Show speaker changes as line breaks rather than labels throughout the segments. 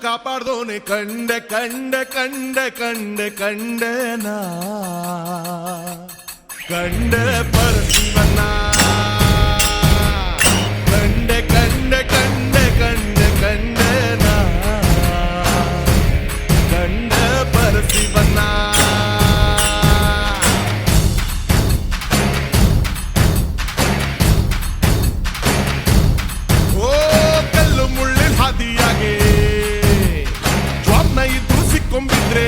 ಕಾಪಾಡ್ದೋನೆ ಕಂಡೆ ಕಂಡೆ ಕಂಡೆ ಕಂಡೆ ಕಂಡೆನಾ ಕಂಡೆ ಪರಶಿವನ ಕಂಡೆ ಕಂಡೆ ಕಂಡೆ ಕಂಡೆ ಕಂಡೆನಾ ಕಂಡೆ ಪರಶಿವನ ಕೊಂಬಿದ್ರೆ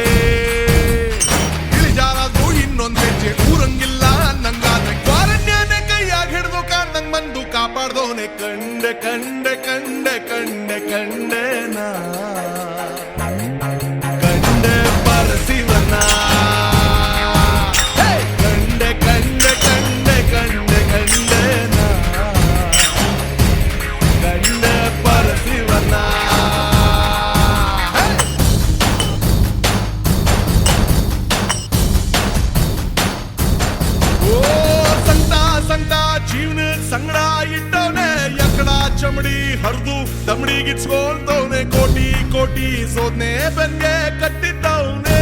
ಇಳಿಜಾರದು ಇನ್ನೊಂದ್ ಹೆಜ್ಜೆ ಊರಂಗಿಲ್ಲ ನಂಗಾದ್ರೆ ಕ್ವಾರಣ್ಯನೆ ಕೈಯಾಗ ಹಿಡ್ದು ಕಾಣ್ದಂಗ್ ಬಂದು ಕಾಪಾಡ್ದೋನೆ ಕಂಡೆ ಕಂಡೆ ಕಂಡೆ ಕಂಡೆ ಕಂಡೆನಾ ಕಂಡೆ ಪರಶಿವನ ಕಂಡೆ ಕಂಡೆ ಕಂಡೆ ಕಂಡೆ ಕಂಡೆನಾ ಕಂಡೆ ಪರಶಿವನ ಜೀವನ ಸಂಗಡ ಇಟ್ಟವನೆ ಎಕಡ ಚಮಡಿ ಹರಿದು ದಮಡಿಗಿಚ್ಕೊಂಡವನೆ ಕೋಟಿ ಕೋಟಿ ಸೋದ್ನೆ ಬೆನ್ಗೆ ಕಟ್ಟಿದ್ದವನೆ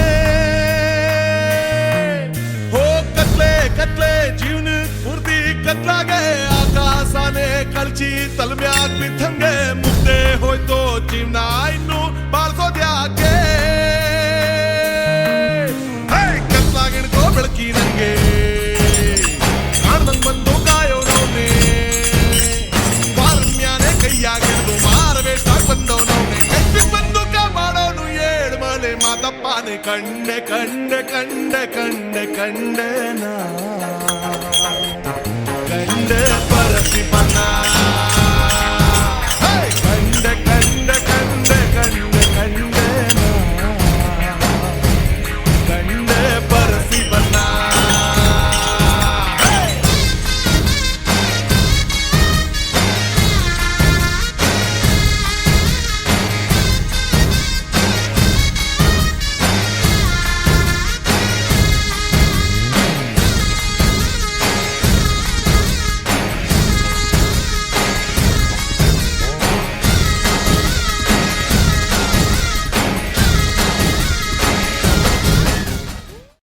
ಹೋ ಕತ್ಲೆ ಕತ್ಲೆ ಜೀವನ ಪೂರ್ತಿ ಕತ್ಲಾಗೆ ಆಕಾಶನೇ ಕಳ್ಚಿ ತಲೆಮ್ಯಾಗ ಬಿದ್ದಂಗೆ ಮುಗ್ದೆ ಹೋಯ್ತೋ ಜೀವನ ಇನ್ನು ಬಾಳ್ಸೋದ್ಯಾಕೆ ಕತ್ಲಾಗಿಡ್ಕೋ ಬೆಳಕಿ ನಂಗೆ ಕಾಣ್ದಂಗ್ ಬಂದು ಕಾಯೋನವ್ನೆ ವಾರಣ್ಯಾನೆ ಕೈಯಾಗಿಡ್ದು ಮಾರವೇಷ ಬಂದವನವ್ನೆ ಕಟ್ಟಿ ಬಂದು ಕಾಪಾಡೋನು ಏಳು ಮಲೆ ಮಾತಪ್ಪನೆ ಕಂಡೆ ಕಂಡೆ ಕಂಡೆ ಕಂಡೆ ಕಂಡೆನಾ